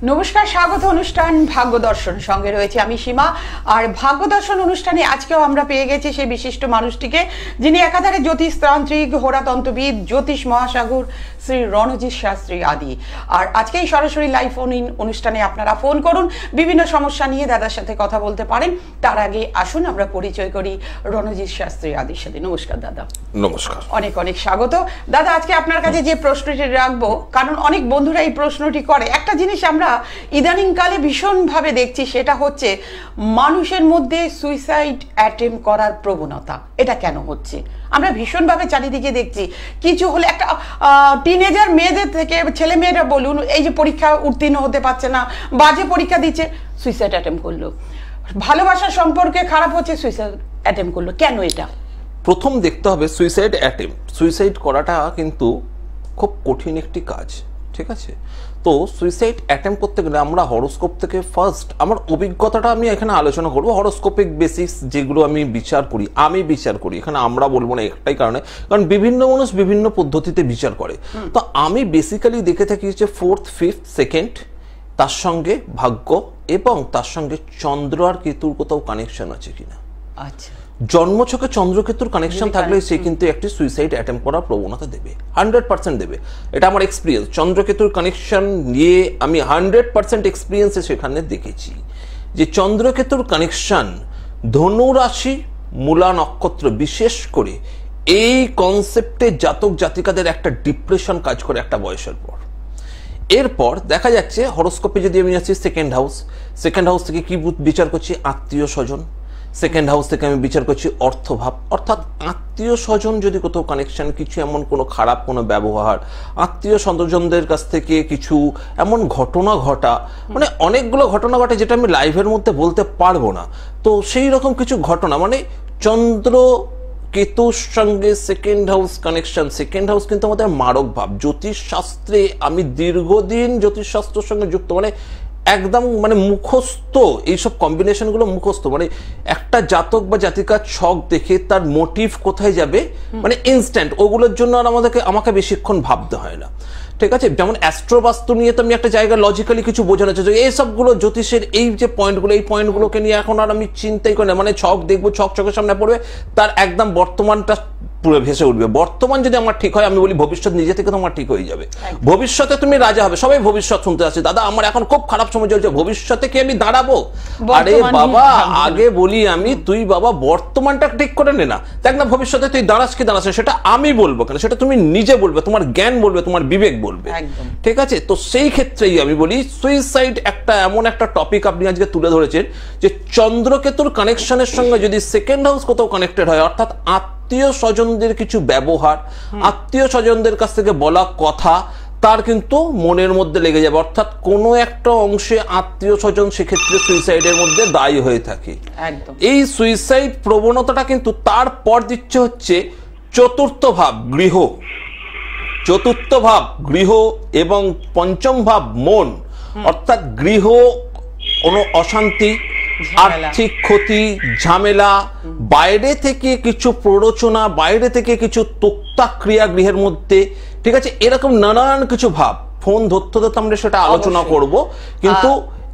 নমস্কার, স্বাগত অনুষ্ঠান ভাগ্য দর্শন। সঙ্গে রয়েছে আমি সীমা। আর ভাগ্য দর্শন অনুষ্ঠানে আজকেও আমরা পেয়ে গেছি সেই বিশিষ্ট মানুষটিকে, যিনি একাধারে জ্যোতিষতান্ত্রিক, হোরাতন্ত্রবিদ, জ্যোতিষ মহাসাগর শ্রী রণজিৎ শাস্ত্রী আদি। আর আজকে এই সরাসরি লাইভ ফোন ইন অনুষ্ঠানে আপনারা ফোন করুন, বিভিন্ন সমস্যা নিয়ে দাদার সাথে কথা বলতে পারেন। তার আগে আসুন আমরা পরিচয় করি রণজিৎ শাস্ত্রী আদির সাথে। নমস্কার দাদা। নমস্কার, অনেক অনেক স্বাগত দাদা। আজকে আপনার কাছে যে প্রশ্নটি রাখবো, কারণ অনেক বন্ধুরা এই প্রশ্নটি করে, একটা জিনিস আমরা ইদানিংকালে ভীষণভাবে দেখছি, সেটা হচ্ছে মানুষের মধ্যে সুইসাইড অ্যাটেম্প করার প্রবণতা। এটা কেন হচ্ছে? আমরা ভীষণভাবে চারিদিকে দেখছি। কিছু হলে একটা টিনেজার মেয়েদের থেকে ছেলে মেয়েরা বলুন, এই যে পরীক্ষা উত্তীর্ণ হতে পারছে না, বাজে পরীক্ষা দিচ্ছে, সুইসাইড অ্যাটেম্প করলো। ভালোবাসার সম্পর্কে খারাপ হচ্ছে, সুইসাইড অ্যাটেম্প করলো। কেন এটা? প্রথম দেখতে হবে সুইসাইড অ্যাটেম্প। সুইসাইড করাটা কিন্তু খুব কঠিন একটি কাজ, ঠিক আছে? তো সুইসাইড অ্যাটেম্প করতে গেলে আমরা হরোস্কোপ থেকে ফার্স্ট আমার অভিজ্ঞতাটা আমি এখানে আলোচনা করবো। হরোস্কোপিক বেসিস যেগুলো আমি বিচার করি এখানে আমরা বলবো না, একটাই কারণে, কারণ বিভিন্ন মানুষ বিভিন্ন পদ্ধতিতে বিচার করে। তো আমি বেসিক্যালি দেখে থাকি যে 4th, 5th, 2nd, তার সঙ্গে ভাগ্য এবং তার সঙ্গে চন্দ্র আর কেতুর কোথাও কানেকশন আছে কিনা। আচ্ছা, জন্মছকে চন্দ্রকেতুর কানেকশন থাকলে সে কিন্তু একটি সুইসাইড অ্যাটেম্প করার প্রবণতা দেবে, 100% দেবে। এটা আমার এক্সপিরিয়েন্স। চন্দ্রকেতুর কানেকশন নিয়ে আমি 100% এক্সপিরিয়েন্সে সেখানে দেখেছি যে চন্দ্রকেতুর কানেকশন ধনু রাশি, মূলা নক্ষত্র, বিশেষ করে এই কনসেপ্টে জাতক জাতিকাদের একটা ডিপ্রেশন কাজ করে একটা বয়সের পর। এরপর দেখা যাচ্ছে হরোস্কোপে যদি আমি আছি সেকেন্ড হাউস থেকে কি বিচার করছি? আত্মীয় স্বজন। সেকেন্ড হাউস থেকে আমি বিচার করছি অর্থভাব, অর্থাৎ আত্মীয় স্বজন যদি কোথাও কানেকশন, কিছু এমন কোনো খারাপ কোনো ব্যবহার, আত্মীয় স্বজনদের কাছ থেকে কিছু এমন ঘটনা ঘটা, মানে অনেকগুলো ঘটনা ঘটে যেটা আমি লাইভের মধ্যে বলতে পারবো না। তো সেই রকম কিছু ঘটনা, মানে চন্দ্র কেতুর সঙ্গে second house connection. Second house কিন্তু আমাদের মারক ভাব। জ্যোতিষ শাস্ত্রে আমি দীর্ঘদিন জ্যোতিষ শাস্ত্রের সঙ্গে যুক্ত, মানে একদম মানে মুখস্থ, এইসব কম্বিনেশনগুলো মুখস্থ। মানে একটা জাতক বা জাতিকার ছক দেখে তার মোটিভ কোথায় যাবে, মানে ইনস্ট্যান্ট, ওগুলোর জন্য আর আমাকে বেশিক্ষণ ভাবতে হয় না, ঠিক আছে? যেমন অ্যাস্ট্রোবাস্তু নিয়ে তো আমি একটা জায়গায় লজিক্যালি কিছু বোঝানো চাই, এই সবগুলো জ্যোতিষের এই যে পয়েন্টগুলো, এই পয়েন্টগুলোকে নিয়ে এখন আর আমি চিন্তাই করি না। মানে ছক দেখবো, ছক চোখের সামনে পড়বে, তার একদম বর্তমানটা পুরো ভেসে উঠবে। বর্তমান যদি আমার ঠিক হয়, আমি বলি ভবিষ্যৎ নিজে থেকে তোমার ঠিক হয়ে যাবে। ভবিষ্যতে তুমি রাজা হবে। সবাই ভবিষ্যৎ শুনতে আসছে, দাদা আমার এখন খুব খারাপ সময় চলছে, ভবিষ্যতে কি আমি দাঁড়াবো? আরে বাবা, আগে বলি আমি, তুই বাবা বর্তমানটা ঠিক করে নে না। দেখ না ভবিষ্যতে তুই দাঁড়াস কি দাঁড়াস, সেটা আমি বলবো কেন, সেটা তুমি নিজে বলবে, তোমার জ্ঞান বলবে, তোমার বিবেক বলবে, ঠিক আছে? তো সেই ক্ষেত্রেই আমি বলি সুইসাইড একটা এমন একটা টপিক আপনি আজকে তুলে ধরেছেন যে চন্দ্রকেতুর কানেকশনের সঙ্গে যদি সেকেন্ড হাউস কোথাও কানেক্টেড হয়, অর্থাৎ আত্মীয় স্বজনদের কিছু ব্যবহার, আত্মীয় স্বজনদের কাছ থেকে বলা কথা তার কিন্তু মনের মধ্যে লেগে যাবে, অর্থাৎ কোনো একটা অংশে আত্মীয় স্বজন সেক্ষেত্রে সুইসাইডের মধ্যে দায়ী হয়ে থাকে। এই সুইসাইড প্রবণতাটা কিন্তু তারপর দিচ্ছে হচ্ছে চতুর্থ ভাব গৃহ এবং পঞ্চম ভাব মন, অর্থাৎ গৃহ কোনো অশান্তি, আর্থিক ক্ষতি, ঝামেলা, বাইরে থেকে কিছু প্ররোচনা, বাইরে থেকে কিছু তোক্তা ক্রিয়া গৃহের মধ্যে, ঠিক আছে? এরকম নানান কিছু ভাব। ফোন ধরতে ধরতে আমরা সেটা আলোচনা করব, কিন্তু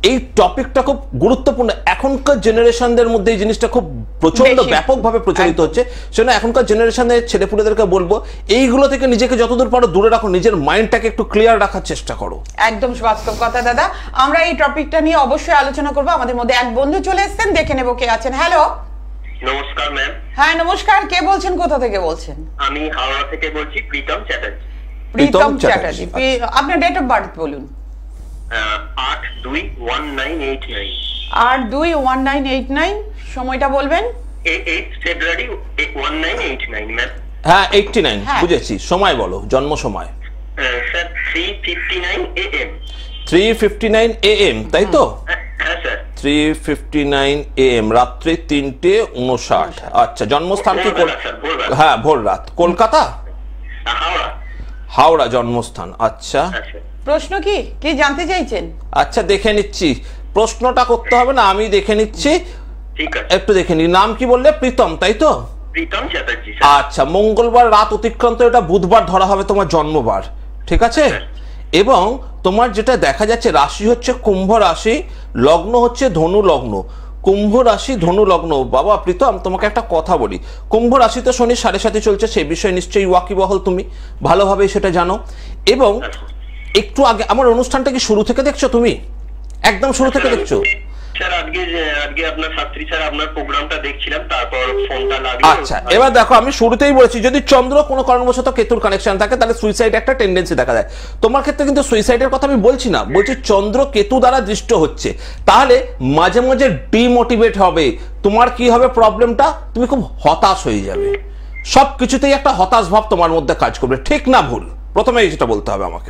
এই টপিকটা খুব গুরুত্বপূর্ণ। এখনকার জেনারেশনদের মধ্যে এই জিনিসটা খুব প্রচন্ড ব্যাপকভাবে প্রচলিত হচ্ছে। সেজন্য এখনকার জেনারেশনের ছেলেপুলেদেরকে বলবো, এইগুলো থেকে নিজেকে যতদূর পারো দূরে রাখো, নিজের মাইন্ডটাকে একটু ক্লিয়ার রাখার চেষ্টা করো। একদম বাস্তব কথা দাদা। আমরা এই টপিকটা নিয়ে অবশ্যই আলোচনা করব। আমাদের মধ্যে এক বন্ধু চলে এসেছেন, দেখে নেব কে আছেন। হ্যালো, নমস্কার ম্যাম। হ্যাঁ নমস্কার, কে বলছেন, কোথা থেকে বলছেন? আমি হাওড়া থেকে বলছি, প্রীতম চ্যাটার্জি। আপনার ডেট অফ বার্থ বলুন। 8/2/1989। 8/2/1989, সময়টা বলবেন? 8 ফেব্রুয়ারি 1989 ম্যাম। হ্যাঁ 89, বুঝেছি। সময় বলো, জন্ম সময়। Sir 3:59 AM। 3:59 AM, তাই তো? হ্যাঁ স্যার। 3:59 AM, রাত্রি 3:59। আচ্ছা, জন্মস্থান কি? হ্যাঁ, ভোর রাত। কলকাতা? হাওড়া জন্মস্থান। আচ্ছা, প্রশ্ন কি কি জানতে চাইছেন? আচ্ছা দেখে নিচ্ছি, প্রশ্নটা করতে হবে না, আমি দেখে নিচ্ছি। ঠিক আছে, একটু দেখে নি। নাম কি বললে? প্রীতম, তাই তো? প্রীতম চ্যাটার্জি। আচ্ছা, মঙ্গলবার রাত অতিক্রান্ত, এটা বুধবার ধরা হবে তোমার জন্মবার, ঠিক আছে? এবং তোমার যেটা দেখা যাচ্ছে রাশি হচ্ছে কুম্ভ রাশি, লগ্ন হচ্ছে ধনু লগ্ন। কুম্ভ রাশি ধনু লগ্ন। বাবা প্রীতম, তোমাকে একটা কথা বলি, কুম্ভ রাশিতে শনি 7.5 চলছে, সেই বিষয়ে নিশ্চয়ই ওয়াকিবহল, তুমি ভালোভাবে সেটা জানো। এবং একটু আগে আমার অনুষ্ঠানটা কি শুরু থেকে দেখছো তুমি? একদম শুরু থেকে দেখছো? স্যার আজকে আপনার শাস্ত্রী স্যার আপনার প্রোগ্রামটা দেখছিলাম, তারপর ফোনটা লাগিয়ে। আচ্ছা, এবার দেখো, আমি শুরুতেই বলেছি যদি চন্দ্র কোনো কারণবশত কেতুর কানেকশন থাকে তাহলে সুইসাইড একটা টেন্ডেন্সি দেখা যায়। তোমার ক্ষেত্রে কিন্তু সুইসাইডের কথা আমি বলছি না, বলছি চন্দ্র কেতু দ্বারা দৃষ্ট হচ্ছে, তাহলে মাঝে মাঝে ডিমোটিভেট হবে। তোমার কি হবে প্রবলেমটা, তুমি খুব হতাশ হয়ে যাবে, সব কিছুতেই একটা হতাশ ভাব তোমার মধ্যে কাজ করবে। ঠিক না ভুল? প্রথমে যেটা বলতে হবে আমাকে।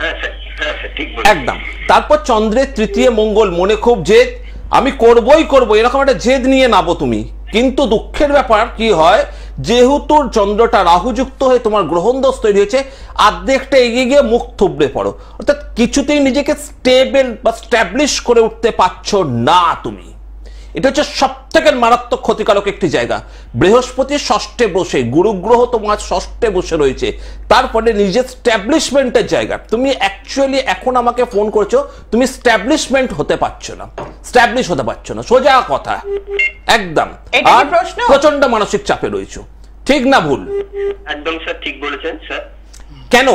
একদম। তারপর চন্দ্রের তৃতীয় মঙ্গল, মনে খুব জেদ, আমি করবই করব, এরকম একটা জেদ নিয়ে নাবো তুমি। কিন্তু দুঃখের ব্যাপার কি হয়, যেহেতু চন্দ্রটা রাহুযুক্ত হয়ে তোমার গ্রহণ দোষ তৈরি হয়েছে, আর্ধেকটা এগিয়ে গিয়ে মুখ থুবড়ে পড়ো, অর্থাৎ কিছুতেই নিজেকে স্টেবল বা স্ট্যাবলিশ করে উঠতে পারছো না তুমি। এটা হচ্ছে সব থেকে মারাত্মক ক্ষতিকারক একটি জায়গা। বৃহস্পতি ষষ্ঠে বসে, গুরুগ্রহ তোমার ষষ্ঠে বসে রয়েছে, তারপরে নিজের স্ট্যাবলিশমেন্টের জায়গা। তুমি অ্যাকচুয়ালি এখন আমাকে ফোন করছো, তুমি স্ট্যাবলিশমেন্ট হতে পারছো না, স্ট্যাবলিশ হতে পারছো না, সোজা কথা একদম। আর প্রচন্ড মানসিক চাপে রয়েছো। ঠিক না ভুল? একদম স্যার, ঠিক বলেছেন স্যার। কেন?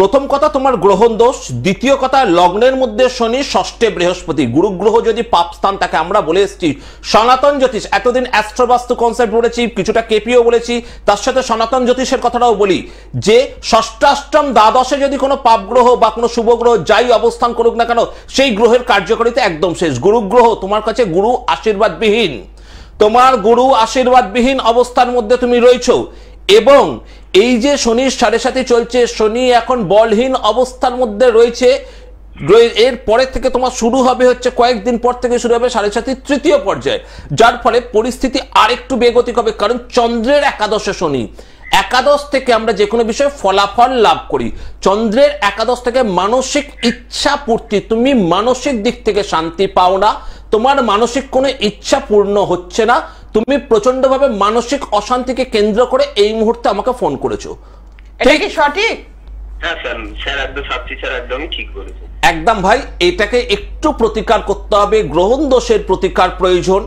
প্রথম কথা তোমার গ্রহণ দোষ, দ্বিতীয় কথা লগ্নের মধ্যে শনি, ষষ্ঠে বৃহস্পতি। গুরুগ্রহ যদি পাপ স্থান তাকে আমরা বলে এসেছি সনাতন জ্যোতিষ, এতদিন অ্যাস্ট্রোবাস্তু কনসেপ্ট বলেছি, কিছুটা কেপিও বলেছি, তার সাথে সনাতন জ্যোতিষের কথাটাও বলি যে ষষ্ঠাষ্টম দ্বাদশে যদি কোনো পাপ গ্রহ বা কোনো শুভ গ্রহ যাই অবস্থান করুক না কেন, সেই গ্রহের কার্যকারিতা একদম শেষ। গুরুগ্রহ তোমার কাছে গুরু আশীর্বাদবিহীন, তোমার গুরু আশীর্বাদবিহীন অবস্থার মধ্যে তুমি রয়েছো। এবং এই যে শনির 7.5 চলছে, শনি এখন বলহীন অবস্থার মধ্যে রয়েছে। এর পরে থেকে তোমার শুরু হবে হচ্ছে, কয়েকদিন পর থেকে শুরু হবে 7.5 তৃতীয় পর্যায়ে, যার ফলে পরিস্থিতি আরেকটু বেগতিক হবে। কারণ চন্দ্রের একাদশে শনি, একাদশ থেকে আমরা যে কোনো বিষয়ে ফলাফল লাভ করি। চন্দ্রের একাদশ থেকে মানসিক ইচ্ছা পূর্তি, তুমি মানসিক দিক থেকে শান্তি পাও না, তোমার মানসিক কোনো ইচ্ছা পূর্ণ হচ্ছে না, তুমি প্রচন্ডভাবে মানসিক অশান্তিকে কেন্দ্র করে এই মুহূর্তে আমাকে ফোন করেছো। এটা কি সঠিক? হ্যাঁ স্যার, স্যার একদম শাস্ত্রী স্যার একদমই ঠিক বলেছেন। একদম ভাই, এটাকে একটু প্রতিকার করতে হবে, গ্রহণ দোষের প্রতিকার প্রয়োজন।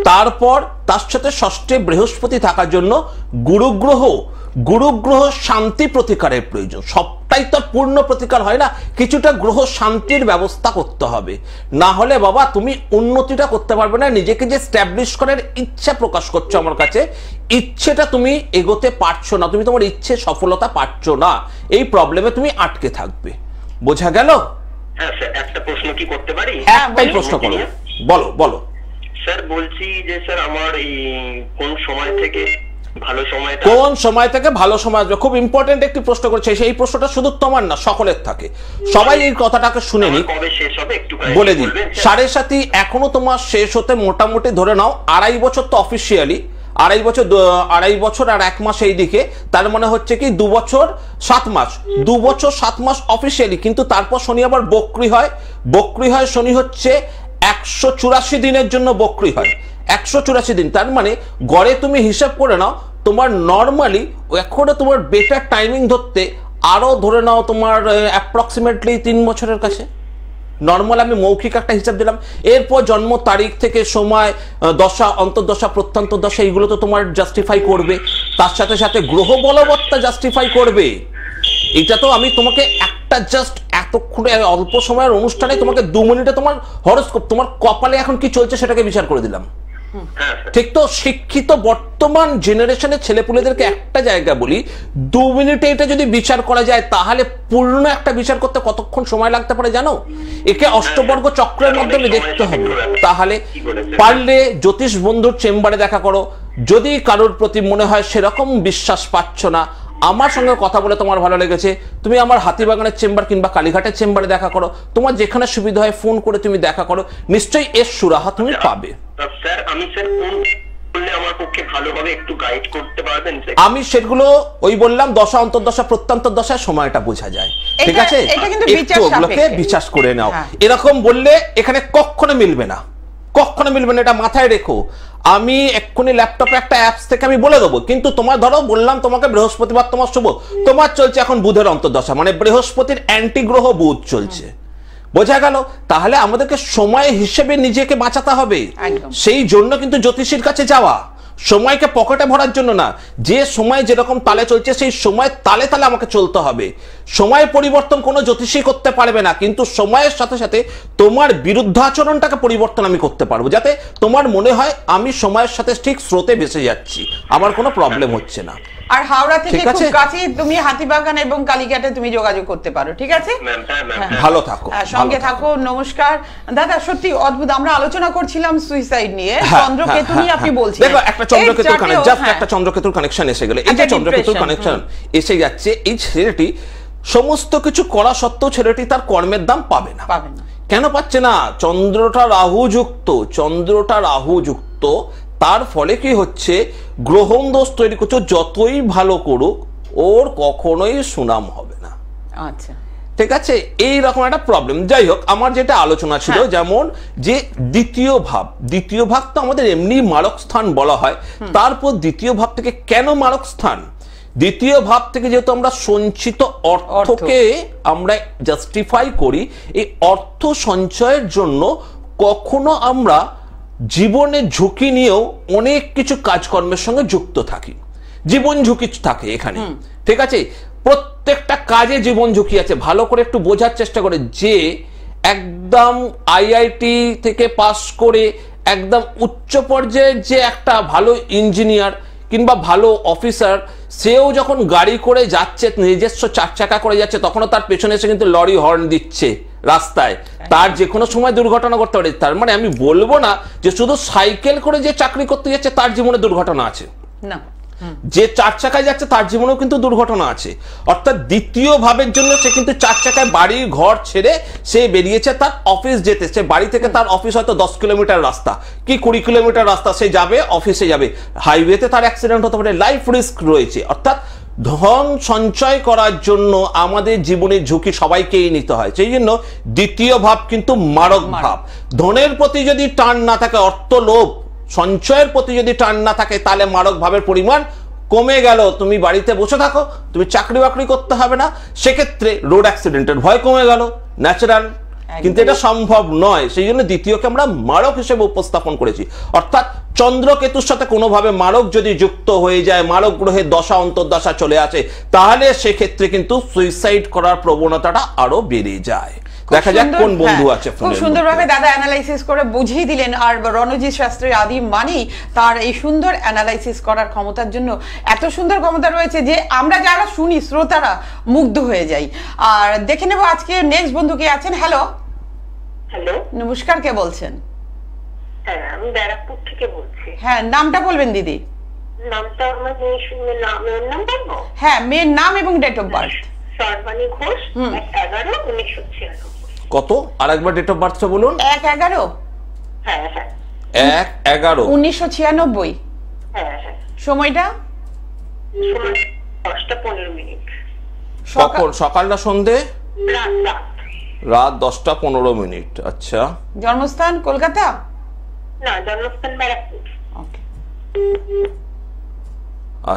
তারপর তার সাথে ষষ্ঠে বৃহস্পতি থাকার জন্য গুরুগ্রহ শান্তি প্রতিকারের প্রয়োজন। সবটাই তো পূর্ণ প্রতিকার হয় না, কিছুটা গ্রহ শান্তির ব্যবস্থা করতে হবে, না হলে বাবা তুমি উন্নতিটা করতে পারবে না। নিজেকে যে স্ট্যাবলিশ করার ইচ্ছা প্রকাশ করছো আমার কাছে, ইচ্ছেটা তুমি এগোতে পারছো না, তুমি তোমার ইচ্ছে সফলতা পাচ্ছ না, এই প্রবলেমে তুমি আটকে থাকবে। বোঝা গেল? হ্যাঁ স্যার, একটা প্রশ্ন কি করতে পারি? একটাই প্রশ্ন করো, বলো বলো। স্যার বলছি যে স্যার আমার এই কোন সময় থেকে ভালো সময়টা, কোন সময় থেকে ভালো সময় আসবে, খুব ইম্পর্টেন্ট একটি প্রশ্ন করেছে। সেই প্রশ্নটা শুধু তোমার না, সকলের থাকে, সবাই এই কথাটাকে শুনে নি। কবে শেষ হবে একটু বলে দিই, 7.5 এখনো তোমার শেষ হতে মোটামুটি ধরে নাও 2.5 বছর তো অফিসিয়ালি, 2.5 বছর আর 1 মাস এই দিকে, তার মানে হচ্ছে কি 2 বছর 7 মাস, 2 বছর 7 মাস অফিসিয়ালি। কিন্তু তারপর শনি আবার বক্রী হয়, শনি হচ্ছে 184 দিনের জন্য বক্রী হয়, 184 দিন। তার মানে গড়ে তুমি হিসাব করে নাও, তোমার নর্মালি এখনো তোমার বেটার টাইমিং ধরতে আরো ধরে নাও তোমার অ্যাপ্রক্সিমেটলি 3 বছরের কাছে। নর্মাল আমি মৌখিক একটা হিসাব দিলাম। এরপর জন্ম তারিখ থেকে সময়, দশা, অন্তর্দশা, প্রত্যন্তদশা, এইগুলো তো তোমার জাস্টিফাই করবে, তার সাথে সাথে গ্রহ বলবত্তা জাস্টিফাই করবে। এটা তো আমি তোমাকে একটা জাস্ট এতক্ষণ অল্প সময়ের অনুষ্ঠানে তোমাকে 2 মিনিটে তোমার হরোস্কোপ, তোমার কপালে এখন কি চলছে সেটাকে বিচার করে দিলাম। ঠিক তো? শিক্ষিত বর্তমান জেনারেশনের ছেলেপুলেদেরকে একটা জায়গা বলি, 2 মিনিটে এটা যদি বিচার করা যায়, তাহলে পূর্ণ একটা বিচার করতে কতক্ষণ সময় লাগতে পারে জানো? একে অষ্টবর্গ চক্রের মাধ্যমে দেখতে হবে। তাহলে পারলে জ্যোতিষ বন্ধুর চেম্বারে দেখা করো। যদি কারোর প্রতি মনে হয় সেরকম বিশ্বাস পাচ্ছ না, আমার সঙ্গে কথা বলে তোমার ভালো লেগেছে, তুমি আমার হাতিবাগানের চেম্বার কিংবা কালীঘাটের চেম্বারে দেখা করো, তোমার যেখানে সুবিধা হয় ফোন করে তুমি দেখা করো, নিশ্চয়ই এর সুরাহা তুমি পাবে। স্যার আমি স্যার কোন করলে আমার পক্ষে ভালো হবে একটু গাইড করতে পারবেন? আমি সেগুলো ওই বললাম, দশা, অন্তর্দশা, প্রত্যন্তদশায় সময়টা বোঝা যায়, ঠিক আছে? একটু ওগুলোকে বিশ্বাস করে নাও। এরকম বললে এখানে কখনো মিলবে না, কখনো মিলবে না, এটা মাথায় রেখো। আমি এক্ষুনি ল্যাপটপে একটা অ্যাপস থেকে আমি বলে দেবো, কিন্তু তোমার ধরো বললাম তোমাকে বৃহস্পতিবার তোমার শুভ, তোমার চলছে এখন বুধের অন্তর্দশা, মানে বৃহস্পতির অ্যান্টি গ্রহ বুধ চলছে, বোঝা গেল? তাহলে আমাদেরকে সময় হিসেবে নিজেকে বাঁচাতে হবে। সেই জন্য কিন্তু জ্যোতিষীর কাছে যাওয়া, সময়কে পকেটে ভরার জন্য না। যে সময় যেরকম তালে চলছে সেই সময় তালে তালে আমাকে চলতে হবে। সময় পরিবর্তন কোনো জ্যোতিষী করতে পারবে না, কিন্তু সময়ের সাথে সাথে তোমার বিরুদ্ধাচরণটাকে পরিবর্তন আমি করতে পারবো, যাতে তোমার মনে হয় আমি সময়ের সাথে ঠিক স্রোতে ভেসে যাচ্ছি, আমার কোনো প্রবলেম হচ্ছে না। আর হাওড়া থেকে খুব কাছে তুমি হাতিবাগান এবং কালীঘাটে তুমি যোগাযোগ করতে পারো, ঠিক আছে? ভালো থাকো, সঙ্গে থাকো। নমস্কার দাদা, সত্যি অদ্ভুত। আমরা আলোচনা করছিলাম সুইসাইড নিয়ে, চন্দ্রকেতু নিয়ে আপনি বলছিলেন। দেখো একটা চন্দ্রকেতুর কানেকশন, জাস্ট একটা চন্দ্রকেতুর কানেকশন এসে গেল। এই যে চন্দ্রকেতুর কানেকশন এসে যাচ্ছে, এই ছেলেটি সমস্ত কিছু করা সত্ত্বেও ছেলেটি তার কর্মের দাম পাবে না। কেন পাচ্ছে না? চন্দ্রটা রাহু যুক্ত, তার ফলে কি হচ্ছে, গ্রহণ দোষ তৈরি করছে। যতই ভালো করুক ওর কখনোই সুনাম হবে না। আচ্ছা, ঠিক আছে, এই রকম একটা প্রবলেম। যাই হোক, আমার যেটা আলোচনা ছিল, যেমন যে দ্বিতীয় ভাব তো আমাদের এমনি মারক স্থান বলা হয়, তারপর দ্বিতীয় ভাব থেকে কেন মারক স্থান? দ্বিতীয় ভাব থেকে যেহেতু আমরা সঞ্চিত অর্থকে আমরা জাস্টিফাই করি, এই অর্থ সঞ্চয়ের জন্য কখনো আমরা জীবনে ঝুঁকি নিয়েও অনেক কিছু কাজকর্মের সঙ্গে যুক্ত থাকি। জীবন ঝুঁকি থাকে এখানে, ঠিক আছে? প্রত্যেকটা কাজে জীবন ঝুঁকি আছে। ভালো করে একটু বোঝার চেষ্টা করে, যে একদম আইআইটি থেকে পাস করে একদম উচ্চ পর্যায়ের যে একটা ভালো ইঞ্জিনিয়ার কিংবা ভালো অফিসার, সেও যখন গাড়ি করে যাচ্ছে, নিজস্ব 4 চাকা করে যাচ্ছে, তখনও তার পেছনে এসে কিন্তু লরি হর্ন দিচ্ছে রাস্তায়, তার যে কোনো সময় দুর্ঘটনা করতে পারে। তার মানে আমি বলবো না যে শুধু সাইকেল করে যে চাকরি করতে যাচ্ছে তার জীবনে দুর্ঘটনা আছে না, যে 4 চাকায় যাচ্ছে তার জীবনেও কিন্তু দুর্ঘটনা আছে। অর্থাৎ দ্বিতীয় ভাবের জন্য সে কিন্তু 4 চাকায় বাড়ি ঘর ছেড়ে সে বেরিয়েছে তার অফিস যেতে। সে বাড়ি থেকে তার অফিস হয়তো 10 কিলোমিটার রাস্তা কি 20 কিলোমিটার রাস্তা, সে যাবে অফিসে যাবে, হাইওয়েতে তার অ্যাক্সিডেন্ট হতে পারে, লাইফ রিস্ক রয়েছে। অর্থাৎ ধন সঞ্চয় করার জন্য আমাদের জীবনের ঝুঁকি সবাইকেই নিতে হয়। সেই জন্য দ্বিতীয় ভাব কিন্তু মারক ভাব। ধনের প্রতি যদি টান না থাকে, অর্থ লোভ সঞ্চয়ের প্রতি যদি টান না থাকে, তাহলে মারক ভাবের পরিমাণ কমে গেল। তুমি বাড়িতে বসে থাকো, তুমি চাকরি বাকরি করতে হবে না, সেক্ষেত্রে রোড অ্যাক্সিডেন্টের ভয় কমে গেল, ন্যাচারাল। কিন্তু এটা সম্ভব নয়, সেই জন্য দ্বিতীয়কে আমরা মারক হিসেবে উপস্থাপন করেছি। অর্থাৎ চন্দ্রকেতুর সাথে কোনোভাবে মারক যদি যুক্ত হয়ে যায়, মারক গ্রহের দশা অন্তর্দশা চলে আসে, তাহলে সেক্ষেত্রে কিন্তু সুইসাইড করার প্রবণতাটা আরো বেড়ে যায়। দেখা যাক কোন বন্ধু আছে। খুব সুন্দরভাবে দাদা অ্যানালাইসিস করে বুঝিয়ে দিলেন। আর রণজিৎ শাস্ত্রীর আদি মানেই তার এই সুন্দর অ্যানালাইসিস করার ক্ষমতার জন্য এত সুন্দর ক্ষমতা রয়েছে যে আমরা যারা শুনি শ্রোতারা মুগ্ধ হয়ে যাই। আর দেখে নেব আজকে নেক্সট বন্ধু কে আছেন। হ্যালো হ্যালো, নমস্কার, কে বলছেন? হ্যাঁ, আমি ব্যারাকপুর থেকে বলছি। হ্যাঁ, নামটা বলবেন দিদি। নামটা আমার মেয়ের নাম বলবো? হ্যাঁ, মেয়ের নাম এবং date of birth. Sarbani Ghosh, 11/1996। কত? আরেকবার ডেট অফ বার্থটা বলুন। 1/11। হ্যাঁ হ্যাঁ, 1/11/1996। হ্যাঁ হ্যাঁ। সময়টা? সময় 10টা 15 মিনিট। কখন? সকাল না সন্ধে? রাত 10টা 15 মিনিট। আচ্ছা, জন্মস্থান কলকাতা? না, জন্মস্থান ব্যারাকপুর। ওকে,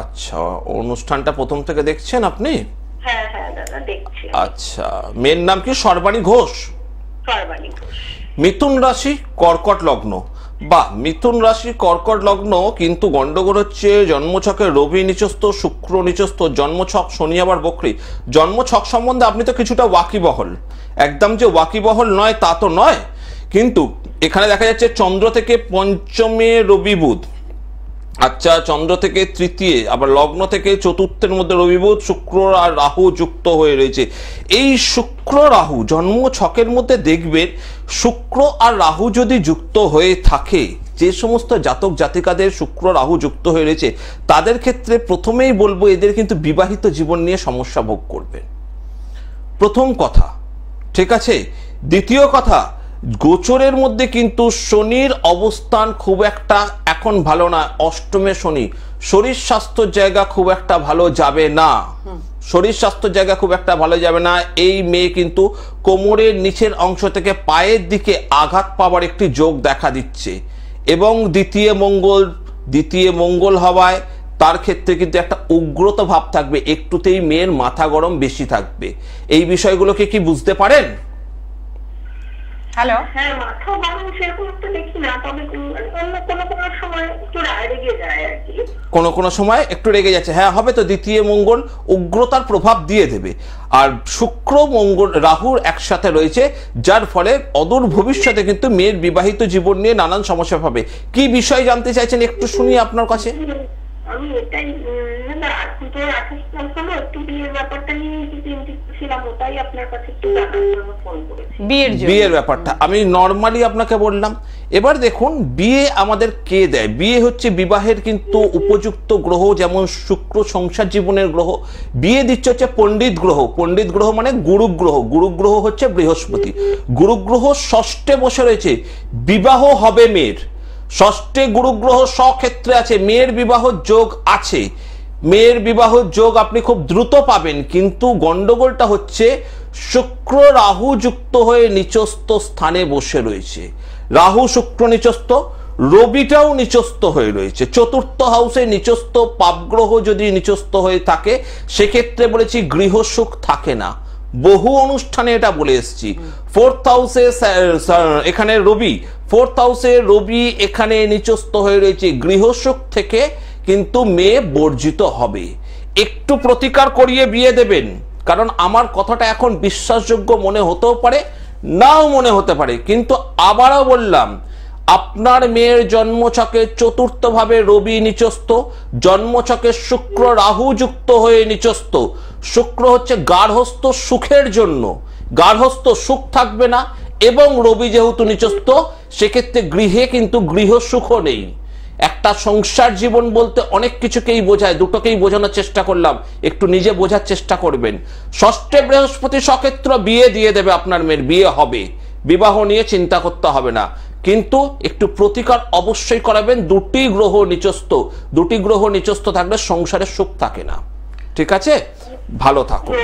আচ্ছা। অনুষ্ঠানটা প্রথম থেকে দেখছেন আপনি? হ্যাঁ হ্যাঁ দাদা, দেখছি। আচ্ছা, মেয়ের নাম কি? সর্বাণী ঘোষ। সর্বাণী ঘোষ। মিথুন রাশি, কর্কট লগ্ন। বাহ, মিথুন রাশি কর্কট লগ্ন, কিন্তু গন্ডগোল হচ্ছে জন্মছকে রবি নিচস্থ, শুক্র নিচস্থ, জন্মছক শনি আবার বক্রী। জন্মছক সম্বন্ধে আপনি তো কিছুটা ওয়াকিবহল, একদম যে ওয়াকিবহল নয় তা তো নয়, কিন্তু এখানে দেখা যাচ্ছে চন্দ্র থেকে পঞ্চমে রবি বুধ, আচ্ছা চন্দ্র থেকে তৃতীয়, আবার লগ্ন থেকে চতুর্থের মধ্যে রবি বুধ, শুক্র আর রাহু যুক্ত হয়ে রয়েছে। এই শুক্র রাহু জন্ম ছকের মধ্যে দেখবেন, শুক্র আর রাহু যদি যুক্ত হয়ে থাকে, যে সমস্ত জাতক জাতিকাদের শুক্র রাহু যুক্ত হয়ে রয়েছে তাদের ক্ষেত্রে প্রথমেই বলবো এদের কিন্তু বিবাহিত জীবন নিয়ে সমস্যা ভোগ করবে, প্রথম কথা, ঠিক আছে? দ্বিতীয় কথা, গোচরের মধ্যে কিন্তু শনির অবস্থান খুব একটা এখন ভালো না, অষ্টমে শনি, শরীর স্বাস্থ্যের জায়গা খুব একটা ভালো যাবে না। শরীর স্বাস্থ্যের জায়গা খুব একটা ভালো যাবে না। এই মেয়ে কিন্তু কোমরের নিচের অংশ থেকে পায়ের দিকে আঘাত পাওয়ার একটি যোগ দেখা দিচ্ছে, এবং দ্বিতীয় মঙ্গল হওয়ায় তার ক্ষেত্রে কিন্তু একটা উগ্রতা ভাব থাকবে, একটুতেই মেয়ের মাথা গরম বেশি থাকবে। এই বিষয়গুলোকে কি বুঝতে পারেন? হ্যালো, হ্যাঁ, মাথা গরম সেরকম একটা দেখি না, তবে অন্য কোনো সময় একটু রেগে যায় আর কি। কোনো সময় একটু রেগে যাচ্ছে, হ্যাঁ হবে তো। দ্বিতীয় মঙ্গল উগ্রতার প্রভাব দিয়ে দেবে। আর শুক্র মঙ্গল রাহুর একসাথে রয়েছে, যার ফলে অদূর ভবিষ্যতে কিন্তু মেয়ের বিবাহিত জীবন নিয়ে নানান সমস্যা পাবে। কি বিষয় জানতে চাইছেন একটু শুনি আপনার কাছে। আমি এটাই এখন তো 28 সাল হলো, একটু বিয়ের ব্যাপারটা নিয়ে চিন্তিত ছিলাম, ওটাই আপনার কাছে একটু জানার জন্য ফোন করেছি। বিয়ের ব্যাপারটা আমি নর্মালি আপনাকে বললাম। এবার দেখুন, বিয়ে আমাদের কে দেয়? বিয়ে হচ্ছে বিবাহের কিন্তু উপযুক্ত গ্রহ, যেমন শুক্র সংসার জীবনের গ্রহ। বিয়ে দিচ্ছে হচ্ছে পণ্ডিত গ্রহ। পণ্ডিত গ্রহ মানে গুরু গ্রহ। গুরু গ্রহ হচ্ছে বৃহস্পতি। গুরু গ্রহ ষষ্ঠে বসে রয়েছে, বিবাহ হবে মেয়ের। ষষ্ঠে গুরু গ্রহ স্বক্ষেত্রে আছে, মেয়ের বিবাহ যোগ আছে। মেয়ের বিবাহ যোগ আপনি খুব দ্রুত পাবেন, কিন্তু গন্ডগোলটা হচ্ছে শুক্র রাহু যুক্ত হয়ে নিচস্থ স্থানে বসে রয়েছে। রাহু শুক্র নিচস্থ, রবিটাও নিচস্থ হয়ে রয়েছে। চতুর্থ হাউসে নিচস্থ পাপগ্রহ যদি নিচস্থ হয়ে থাকে, সেক্ষেত্রে বলেছি গৃহ সুখ থাকে না। বহু অনুষ্ঠানে এটা বলে এসেছি। ফোর্থ হাউসে এখানে রবি, ফোর্থ হাউসে রবি এখানে নিচস্থ হয়ে রয়েছে, গৃহসুখ থেকে কিন্তু মেয়ে বর্জিত হবে। একটু প্রতিকার করিয়ে বিয়ে দেবেন, কারণ আমার কথাটা এখন বিশ্বাসযোগ্য মনে হতেও পারে, নাও মনে হতে পারে, কিন্তু আবারও বললাম, আপনার মেয়ের জন্মছকে চতুর্থ ভাবে রবি নিচস্থ, জন্মছকে শুক্র রাহু যুক্ত হয়ে নিচস্থ। শুক্র হচ্ছে গার্হস্থ সুখের জন্য, গার্হস্থ সুখ থাকবে না, এবং রবি যেহেতু নিচস্থ, সেক্ষেত্রে গৃহে কিন্তু গৃহ সুখও নেই। একটা সংসার জীবন বলতে অনেক কিছুকেই বোঝায়, দুটোকেই বোঝানোর চেষ্টা করলাম, একটু নিজে বোঝার চেষ্টা করবেন। ষষ্ঠে বৃহস্পতি সক্ষেত্র বিয়ে দিয়ে দেবে, আপনার মেয়ের বিয়ে হবে, বিবাহ নিয়ে চিন্তা করতে হবে না। কিন্তু একটু প্রতিকার অবশ্যই করাবেন। দুটি গ্রহ নিচস্থ থাকলে সংসারে সুখ থাকে না। ঠিক আছে, ভালো থাকুন।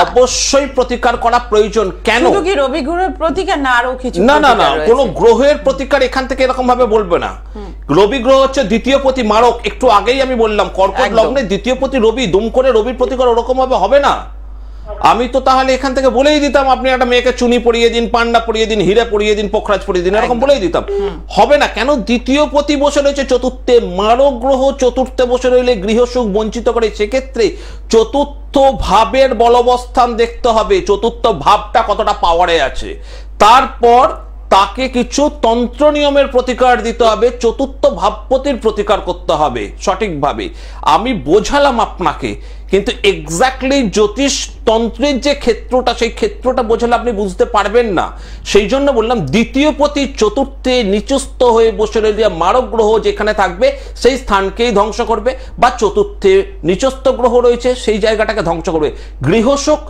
অবশ্যই প্রতিকার করা প্রয়োজন। কেন? শুধু কি রবি গ্রহের প্রতিকার না, আরো কিছু? না, কোন গ্রহের প্রতিকার এখান থেকে এরকম ভাবে বলবে না। রবি গ্রহ হচ্ছে দ্বিতীয় পতি মারক। একটু আগেই আমি বললাম, কর্কট লগ্নে দ্বিতীয় পতি রবি, দুম করে রবির প্রতিকার ওরকম ভাবে হবে না। আমি তো তাহলে এখান থেকে বলেই দিতাম, আপনি একটা মেয়েকে চুনি পরিয়ে দিন, পান্ডা পরিয়ে দিন, হিরে পরিয়ে দিন, পোখরাজ পরিয়ে দিন, এরকম বলেই দিতাম। হবে না। কেন? দ্বিতীয় পতি বসে রয়েছে চতুর্থে, মারক গ্রহ চতুর্থে বসে রইলে গৃহসুখ বঞ্চিত করে। সেক্ষেত্রে চতুর্থ ভাবের বলবস্থান দেখতে হবে, চতুর্থ ভাবটা কতটা পাওয়ারে আছে। তারপর তাকে কিছু তন্ত্র নিয়মের প্রতিকার দিতে হবে, চতুর্থ ভাবপতির প্রতিকার করতে হবে সঠিকভাবে। আমি বোঝালাম আপনাকে, কিন্তু এক্স্যাক্টলি জ্যোতিষ তন্ত্রের যে ক্ষেত্রটা, সেই ক্ষেত্রটা বোঝালে আপনি বুঝতে পারবেন না। সেই জন্য বললাম, দ্বিতীয় পতি চতুর্থে নিচস্থ হয়ে বসে রইলে মারক গ্রহ যেখানে থাকবে সেই স্থানকেই ধ্বংস করবে, বা চতুর্থে নিচস্থ গ্রহ রয়েছে সেই জায়গাটাকে ধ্বংস করবে। গৃহসুখ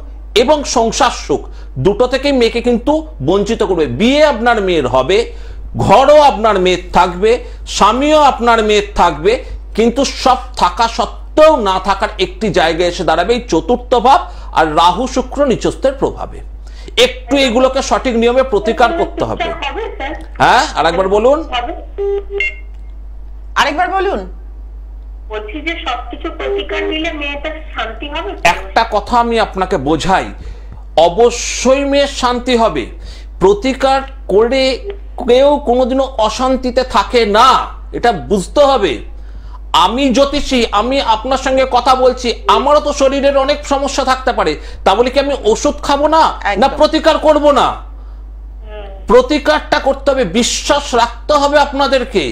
এবং সংসার সুখ দুটো থেকেই মেয়েকে কিন্তু বঞ্চিত করবে। বিয়ে আপনার মেয়ের হবে, ঘরও আপনার মেয়ের থাকবে, স্বামীও আপনার মেয়ের থাকবে, কিন্তু সব থাকা সত্ত্বেও না থাকার একটি জায়গায় এসে দাঁড়াবে এই চতুর্থ ভাব আর রাহু শুক্র নিচস্থের প্রভাবে। একটু এগুলোকে সঠিক নিয়মে প্রতিকার করতে হবে। হ্যাঁ, আরেকবার বলুন। বলছি যে সবকিছু প্রতিকার নিলে মেয়েটার শান্তি হবে। একটা কথা আমি আপনাকে বোঝাই, অবশ্যই মেয়ের শান্তি হবে। প্রতিকার করে কেউ কোনোদিনও অশান্তিতে থাকে না, এটা বুঝতে হবে। আমি জ্যোতিষী, আমি আপনার সঙ্গে কথা বলছি, আমারও তো শরীরের অনেক সমস্যা থাকতে পারে। তা বলে কি আমি ওষুধ খাবো না, না প্রতিকার করব না? প্রতিকারটা করতে হবে, বিশ্বাস রাখতে হবে আপনাদেরকে।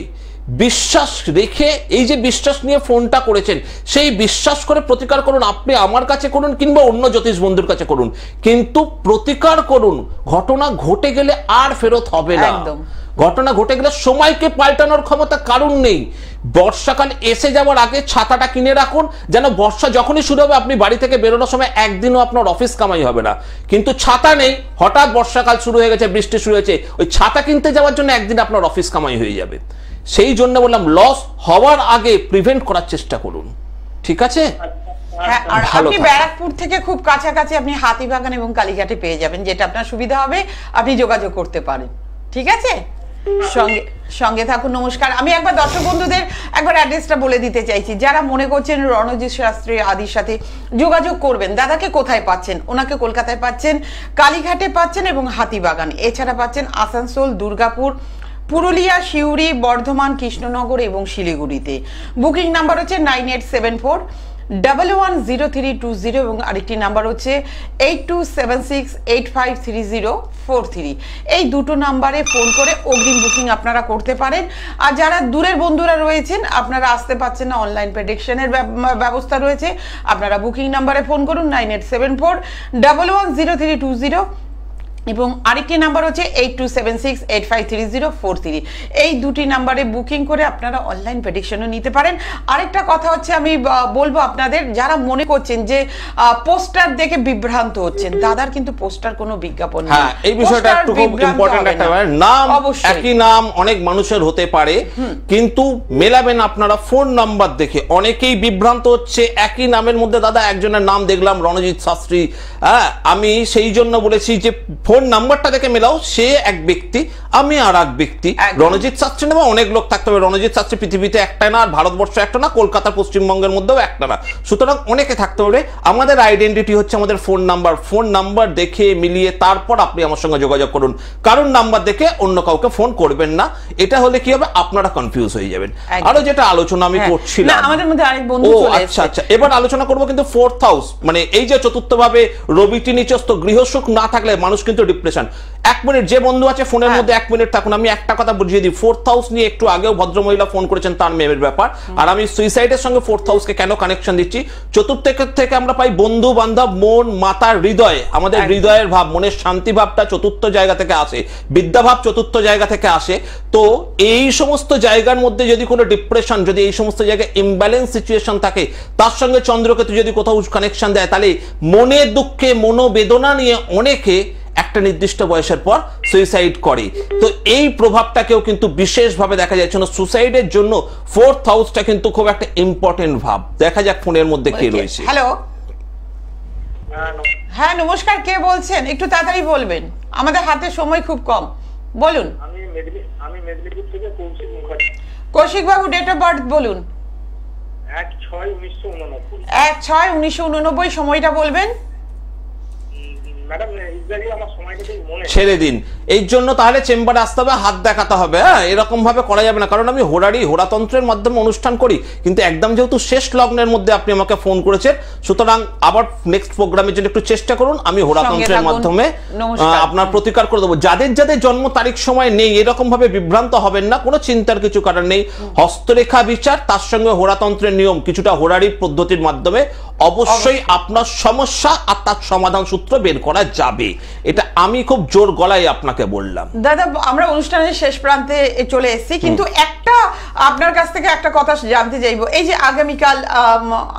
বিশ্বাস রেখে, এই যে বিশ্বাস নিয়ে ফোনটা করেছেন, সেই বিশ্বাস করে প্রতিকার করুন। আপনি আমার কাছে করুন কিংবা অন্য জ্যোতিষ বন্ধুর কাছে করুন, কিন্তু প্রতিকার করুন। ঘটনা ঘটে গেলে আর ফেরত হবে না। ঘটনা ঘটে গেলে সময়কে পাল্টানোর ক্ষমতা কারণ নেই। বর্ষাকাল এসে যাওয়ার আগে ছাতাটা কিনে রাখুন, যেন বর্ষা যখনই শুরু হবে আপনি বাড়ি থেকে বেরোনোর সময় একদিনও আপনার অফিস কামাই হবে না। কিন্তু ছাতা নেই, হঠাৎ বর্ষাকাল শুরু হয়ে গেছে, বৃষ্টি শুরু হয়েছে, ওই ছাতা কিনতে যাওয়ার জন্য একদিন আপনার অফিস কামাই হয়ে যাবে। সেই জন্য বললাম, লস হওয়ার আগে প্রিভেন্ট করার চেষ্টা করুন। ঠিক আছে? হ্যাঁ, আর ভালো আপনি থাকুন। ব্যারাকপুর থেকে খুব কাছাকাছি আপনি হাতিবাগান এবং কালীঘাটে পেয়ে যাবেন, যেটা আপনার সুবিধা হবে, আপনি যোগাযোগ করতে পারেন। ঠিক আছে, সঙ্গে সঙ্গে থাকুন। নমস্কার। আমি একবার দর্শক বন্ধুদের একবার অ্যাড্রেসটা বলে দিতে চাইছি, যারা মনে করছেন রণজিৎ শাস্ত্রী আদির সাথে যোগাযোগ করবেন। দাদাকে কোথায় পাচ্ছেন? ওনাকে কলকাতায় পাচ্ছেন, কালীঘাটে পাচ্ছেন এবং হাতিবাগান, এছাড়া পাচ্ছেন আসানসোল, দুর্গাপুর, পুরুলিয়া, সিউড়ি, বর্ধমান, কৃষ্ণনগর এবং শিলিগুড়িতে। বুকিং নাম্বার হচ্ছে 9874110320 এবং আরেকটি নাম্বার হচ্ছে 8276853043। এই দুটো নাম্বারে ফোন করে অগ্রিম বুকিং আপনারা করতে পারেন। আর যারা দূরের বন্ধুরা রয়েছেন, আপনারা আসতে পারছেন না, অনলাইন প্রেডিকশনের ব্যবস্থা রয়েছে, আপনারা বুকিং নাম্বারে ফোন করুন 9874110320 এবং আরেকটি নাম্বার হচ্ছে 8276853043। এই দুটি নাম্বারে বুকিং করে আপনারা অনলাইন প্রেডিকশনও নিতে পারেন। আরেকটা কথা হচ্ছে, আমি বলবো আপনাদের যারা মনে করছেন যে পোস্টার দেখে বিভ্রান্ত হচ্ছেন, দাদার কিন্তু পোস্টার কোনো বিজ্ঞাপন নেই। হ্যাঁ, এই বিষয়টা একটু খুব ইম্পর্টেন্ট একটা ব্যাপার। নাম একই নাম অনেক মানুষের হতে পারে, কিন্তু মেলাবেন আপনারা ফোন নাম্বার দেখে। অনেকেই বিভ্রান্ত হচ্ছে, একই নামের মধ্যে দাদা একজনের নাম দেখলাম রণজিৎ শাস্ত্রী, হ্যাঁ আমি সেই জন্য বলেছি যে ফোন নাম্বারটা দেখে মেলাও, সে এক ব্যক্তি, আমি আর এক ব্যক্তি। রণজিৎ শাস্ত্রী নেবে অনেক লোক থাকতে হবে, রণজিৎ শাস্ত্রী পৃথিবীতে একটা না, আর ভারতবর্ষ একটা না, কলকাতা পশ্চিমবঙ্গের মধ্যেও একটা না, সুতরাং অনেকে থাকতে হবে। আমাদের আইডেন্টিটি হচ্ছে আমাদের ফোন নাম্বার। ফোন নাম্বার দেখে মিলিয়ে তারপর আপনি আমার সঙ্গে যোগাযোগ করুন। কারণ নাম্বার দেখে অন্য কাউকে ফোন করবেন না, এটা হলে কি হবে, আপনারা কনফিউজ হয়ে যাবেন। আরো যেটা আলোচনা আমি করছিলাম, আমাদের মধ্যে আরেক বন্ধু চলে এসেছে। আচ্ছা, এবার আলোচনা করবো কিন্তু ফোর্থ হাউস, মানে এই যে চতুর্থ ভাবে রবিটি নিচস্থ, গৃহসুখ না থাকলে মানুষ কিন্তু ডিপ্রেশন। 1 মিনিট, যে বন্ধু আছে ফোনের মধ্যে 1 মিনিট থাকুন, আমি একটা কথা বুঝিয়ে দিই। ফোর্থ হাউস নিয়ে একটু আগেও ভদ্রমহিলা ফোন করেছেন, তার মেয়ের ব্যাপার, আর আমি সুইসাইডের সঙ্গে ফোর্থ হাউসকে কেন কানেকশন দিচ্ছি। চতুর্থ থেকে আমরা পাই বন্ধু বান্ধব, মন, মাতার হৃদয়, আমাদের হৃদয়ের ভাব, মনের শান্তি ভাবটা চতুর্থ জায়গা থেকে আসে, বিদ্যাভাব চতুর্থ জায়গা থেকে আসে। তো এই সমস্ত জায়গার মধ্যে যদি কোনো ডিপ্রেশন, যদি এই সমস্ত জায়গায় ইমব্যালেন্স সিচুয়েশন থাকে, তার সঙ্গে চন্দ্রকেতু যদি কোথাও কানেকশন দেয়, তাহলে মনের দুঃখে, মনোবেদনা নিয়ে অনেকে একটা নির্দিষ্ট বয়সের পর সুইসাইড করে। তো এই প্রভাবটাকেও কিন্তু বিশেষভাবে দেখা যাচ্ছে না। সুইসাইডের জন্য ফোর্থ হাউসটা কিন্তু খুব একটা ইম্পর্টেন্ট ভাব। দেখা যাক ফোনের মধ্যে কে রয়েছে। হ্যালো, হ্যাঁ নমস্কার, কে বলছেন? একটু তাড়াতাড়ি বলবেন, আমাদের হাতে সময় খুব কম। বলুন। আমি মেদিনীপুর থেকে কৌশিক মুখার্জি। কৌশিক বাবু, ডেট অফ বার্থ বলুন। 1/6/1989। 1/6/1989, সময়টা বলবেন। ম্যাডাম এক্স্যাক্টলি আমার সময়টা ঠিক মনে নেই। ছেড়ে দিন, এই জন্য তাহলে চেম্বারে আসতে হবে, হাত দেখাতে হবে। হ্যাঁ, এরকম ভাবে করা যাবে না, কারণ আমি হোরাতন্ত্রের মাধ্যমে অনুষ্ঠান করি, কিন্তু একদম যেহেতু শেষ লগ্নের মধ্যে আপনি আমাকে ফোন করেছেন, সুতরাং আবার নেক্সট প্রোগ্রামের জন্য একটু চেষ্টা করুন, আমি হোরাতন্ত্রের মাধ্যমে আপনার প্রতিকার করে দেবো। যাদের যাদের জন্ম তারিখ সময় নেই, এরকম ভাবে বিভ্রান্ত হবেন না, কোনো চিন্তার কিছু কারণ নেই। হস্তরেখা বিচার, তার সঙ্গে হোরাতন্ত্রের নিয়ম, কিছুটা হোরারি পদ্ধতির মাধ্যমে অবশ্যই আপনার সমস্যা আর তার সমাধান সূত্র বের করা যাবে। এটা আমি খুব জোর গলায় আপনাকে বললাম। দাদা, আমরা অনুষ্ঠানের শেষ প্রান্তে চলে এসেছি, কিন্তু একটা আপনার কাছ থেকে একটা কথা জানতে চাইবো। এই যে আগামীকাল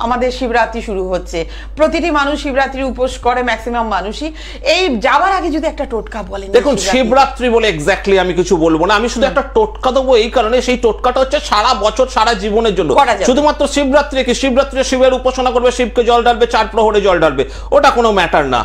আমাদের শিবরাত্রি শুরু হচ্ছে, প্রতিটি মানুষ শিবরাত্রি উপোস করে, ম্যাক্সিমাম মানুষই। এই যাওয়ার আগে যদি একটা টোটকা বলেন। দেখুন, শিবরাত্রি বলে এক্স্যাক্টলি আমি কিছু বলবো না, আমি শুধু একটা টোটকা দেবো, এই কারণে সেই টোটকাটা হচ্ছে সারা বছর সারা জীবনের জন্য, শুধুমাত্র শিবরাত্রি কি, শিবরাত্রি শিবের উপাসনা করবে, শিবকে জল ঢালবে, 4 প্রহরে জল ঢালবে, ওটা কোনো ম্যাটার না।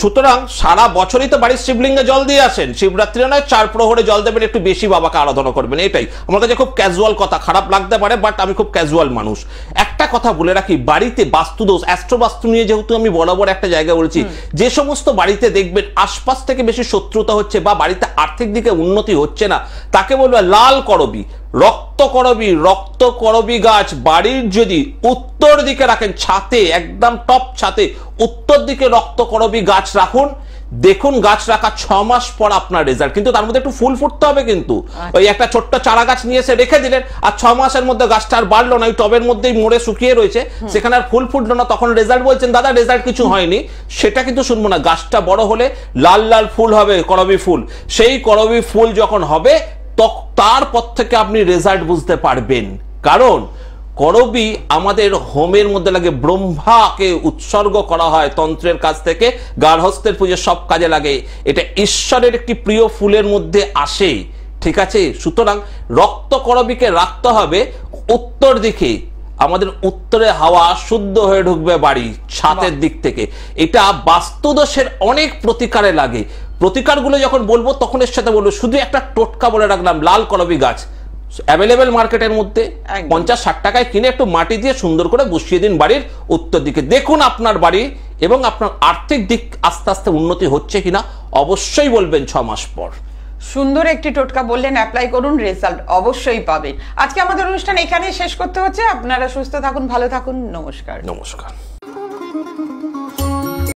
সুতরাং সারা বছরই তো বাড়ির শিবলিঙ্গে জল দিয়ে আসেন, শিবরাত্রি নয় 4 প্রহরে জল দেবেন, একটু বেশি বাবাকে আরাধনা করবেন। এটাই আমার কাছে খুব ক্যাজুয়াল কথা, খারাপ লাগতে পারে, বাট আমি খুব ক্যাজুয়াল মানুষ। একটা কথা বলে রাখি, বাড়িতে বাস্তুদোষ, অ্যাস্ট্রো বাস্তু নিয়ে যেহেতু আমি বরাবর একটা জায়গায় বলছি, যে সমস্ত বাড়িতে দেখবেন আশপাশ থেকে বেশি শত্রুতা হচ্ছে বা বাড়িতে আর্থিক দিকে উন্নতি হচ্ছে না, তাকে বলবে লাল করবি, রক্ত করবি গাছ বাড়ির যদি উত্তর দিকে রাখেন, ছাতে একদম টপ ছাতে উত্তর দিকে রক্ত করবি গাছ রাখুন, দেখুন গাছ রাখা 6 মাস পর আপনার রেজাল্ট। কিন্তু তার মধ্যে একটু ফুল ফুটতে হবে, কিন্তু ওই একটা ছোট্ট চারা গাছ নিয়ে এসে রেখে দিলেন আর 6 মাসের মধ্যে গাছটা আর বাড়লো না, ওই টবের মধ্যেই মরে শুকিয়ে রয়েছে, সেখানে আর ফুল ফুটলো না, তখন রেজাল্ট বলছেন দাদা রেজাল্ট কিছু হয়নি, সেটা কিন্তু শুনবো না। গাছটা বড় হলে লাল লাল ফুল হবে, করবি ফুল, সেই করবি ফুল যখন হবে তারপর থেকে আপনি রেজাল্ট বুঝতে পারবেন। কারণ করবি আমাদের হোমের মধ্যে লাগে, ব্রহ্মাকে উৎসর্গ করা হয় তন্ত্রের কাছ থেকে, গার্হস্থ্যের পুজো সব কাজে লাগে, এটা ঈশ্বরের একটি প্রিয় ফুলের মধ্যে আসে, ঠিক আছে। সুতরাং রক্ত করবিকে রাখতে হবে উত্তর দিকে, আমাদের উত্তরে হাওয়া শুদ্ধ হয়ে ঢুকবে বাড়ি ছাদের দিক থেকে। এটা বাস্তুদোষের অনেক প্রতিকারে লাগে। প্রতিকারগুলো যখন বলবো তখন এর সাথে বলবো, শুধু একটা টোটকা বলে রাখলাম, লাল করবি গাছ অ্যাভেলেবেল মার্কেটের মধ্যে 50-60 টাকায় কিনে একটু মাটি দিয়ে সুন্দর করে বসিয়ে দিন বাড়ির উত্তর দিকে। দেখুন আপনার বাড়ি এবং আপনার আর্থিক দিক আস্তে আস্তে উন্নতি হচ্ছে কিনা, অবশ্যই বলবেন 6 মাস পর। সুন্দর একটি টোটকা বললেন, অ্যাপ্লাই করুন, রেজাল্ট অবশ্যই পাবেন। আজকে আমাদের অনুষ্ঠান এখানেই শেষ করতে হচ্ছে। আপনারা সুস্থ থাকুন, ভালো থাকুন, নমস্কার। নমস্কার।